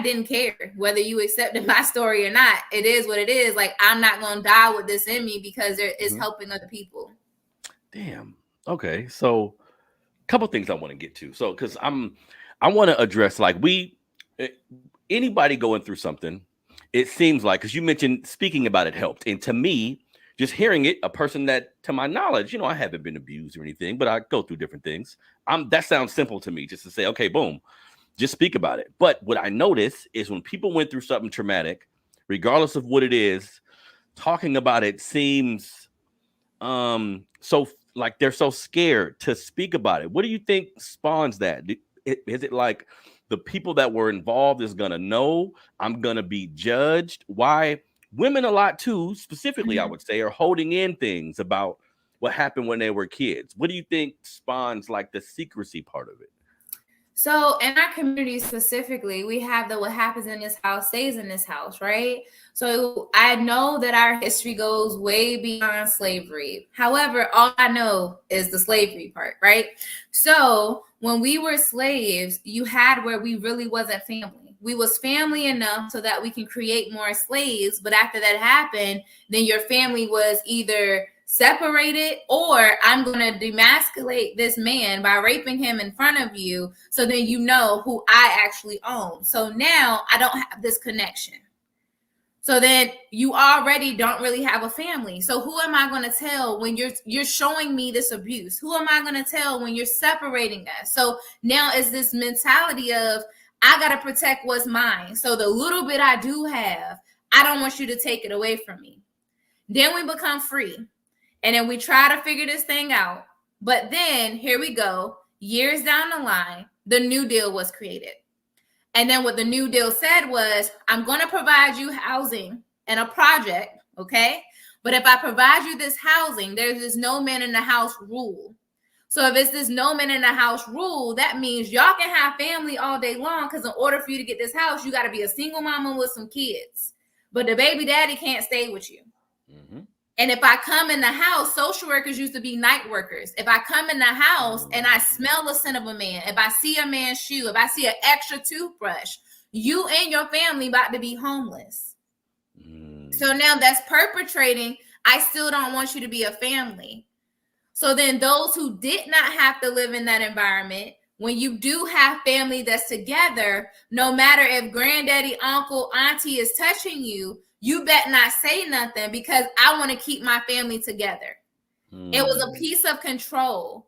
didn't care whether you accepted my story or not. It is what it is. Like, I'm not going to die with this in me because it's helping other people. Damn. Okay. So a couple things I want to get to. So, because I want to address, like, anybody going through something, it seems like, because you mentioned speaking about it helped. And to me, just hearing it, a person that, to my knowledge, I haven't been abused or anything, but I go through different things. That sounds simple to me, just to say, okay, boom, just speak about it. But what I notice is when people went through something traumatic, regardless of what it is, talking about it seems so like they're so scared to speak about it. What do you think spawns that? Is it like the people that were involved is gonna know? I'm gonna be judged? Why? Women a lot too, specifically, I would say, are holding in things about what happened when they were kids. What do you think spawns like the secrecy part of it? So in our community specifically, we have the what happens in this house stays in this house, right? So I know that our history goes way beyond slavery. However, all I know is the slavery part, right? So when we were slaves, you had where we really wasn't family. We was family enough so that we can create more slaves. But after that happened, then your family was either separated, or I'm going to demasculate this man by raping him in front of you. So then you know who I actually own. So now I don't have this connection. So then you already don't really have a family. So who am I going to tell when you're showing me this abuse? Who am I going to tell when you're separating us? So now it's this mentality of, I got to protect what's mine. So the little bit I do have, I don't want you to take it away from me. Then we become free. And then we try to figure this thing out. But then here we go. Years down the line, the New Deal was created. And then what the New Deal said was, I'm going to provide you housing and a project, okay? But if I provide you this housing, there's this no man in the house rule. So if it's this no man in the house rule, that means y'all can have family all day long, because in order for you to get this house, you got to be a single mama with some kids. But the baby daddy can't stay with you. Mm-hmm. And if I come in the house, social workers used to be night workers. If I come in the house and I smell the scent of a man, if I see a man's shoe, if I see an extra toothbrush, you and your family about to be homeless. So now that's perpetrating, I still don't want you to be a family. So then those who did not have to live in that environment, when you do have family that's together, no matter if granddaddy, uncle, auntie is touching you, you better not say nothing, because I want to keep my family together. It was a piece of control.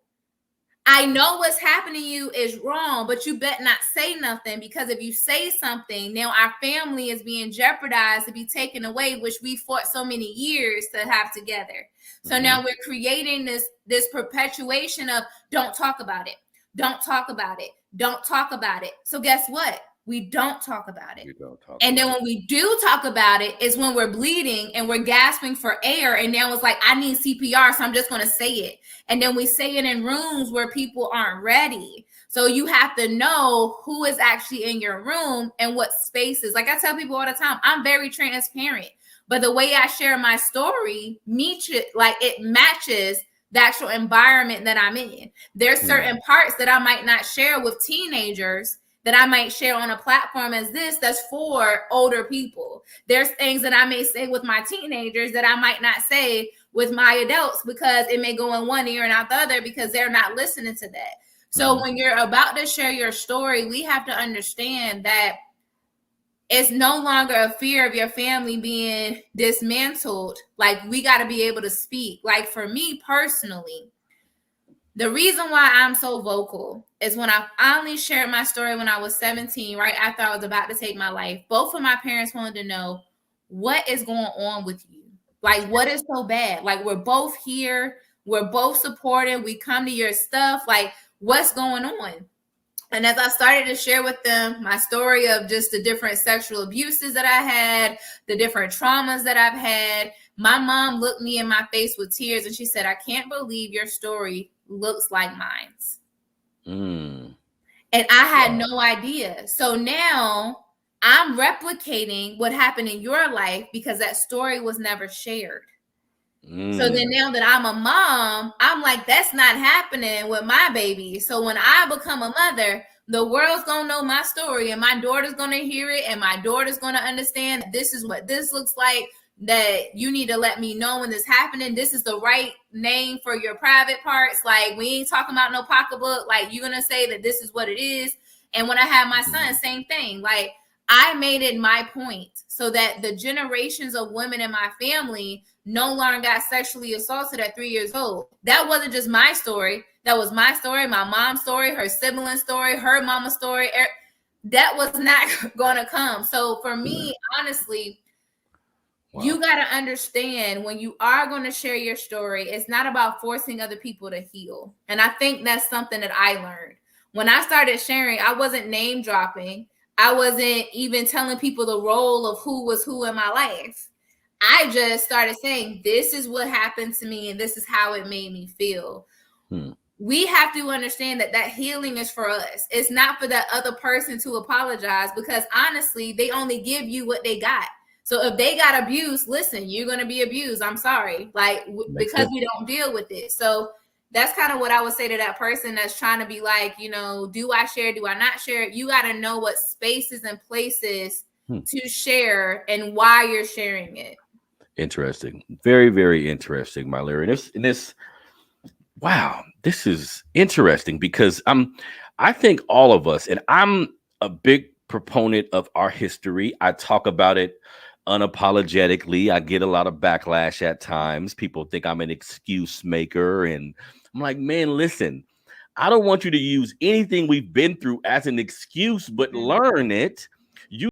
I know what's happening to you is wrong, but you better not say nothing, because if you say something, now our family is being jeopardized to be taken away, which we fought so many years to have together. So now we're creating this perpetuation of don't talk about it. Don't talk about it. Don't talk about it. So guess what? We don't talk about it. And then when we do talk about it, is when we're bleeding and we're gasping for air. And now it's like, I need CPR, so I'm just going to say it. And then we say it in rooms where people aren't ready. So you have to know who is actually in your room and what spaces. Like I tell people all the time, I'm very transparent. But the way I share my story, it matches the actual environment that I'm in. There's certain parts that I might not share with teenagers that I might share on a platform as this that's for older people. There's things that I may say with my teenagers that I might not say with my adults, because it may go in one ear and out the other, because they're not listening to that. So when you're about to share your story, we have to understand that it's no longer a fear of your family being dismantled. Like, we got to be able to speak. Like, for me personally, the reason why I'm so vocal is when I finally shared my story when I was 17, right after I was about to take my life, both of my parents wanted to know, what is going on with you? Like, what is so bad? Like, we're both here. We're both supportive. We come to your stuff. Like, what's going on? And as I started to share with them my story of just the different sexual abuses that I had, the different traumas that I've had, my mom looked me in my face with tears and she said, I can't believe your story looks like mine's. And I had no idea. So now I'm replicating what happened in your life because that story was never shared. So then now that I'm a mom, I'm like, that's not happening with my baby. So when I become a mother, The world's gonna know my story, and my daughter's gonna hear it, and my daughter's gonna understand that this is what this looks like. That you need to let me know when this happening. This is the right name for your private parts. Like, we ain't talking about no pocketbook. Like, you're gonna say that this is what it is. And when I had my son, same thing. Like, I made it my point so that the generations of women in my family no longer got sexually assaulted at 3 years old. That wasn't just my story. That was my story, my mom's story, her sibling story, her mama's story. That was not going to come. So for me, honestly, you got to understand when you are going to share your story, it's not about forcing other people to heal. And I think that's something that I learned. When I started sharing, I wasn't name dropping. I wasn't even telling people the role of who was who in my life. I just started saying, this is what happened to me and this is how it made me feel. We have to understand that that healing is for us. It's not for that other person to apologize, because honestly, they only give you what they got. So if they got abused, listen, you're going to be abused. I'm sorry. Like, because we don't deal with it. So that's kind of what I would say to that person that's trying to be like, you know, do I share? Do I not share? You got to know what spaces and places to share and why you're sharing it. Interesting. Very, very interesting, Mylira. And this, wow, this is interesting because I think all of us, and I'm a big proponent of our history. I talk about it unapologetically. I get a lot of backlash at times. People think I'm an excuse maker, and I'm like, man, listen, I don't want you to use anything we've been through as an excuse, but learn it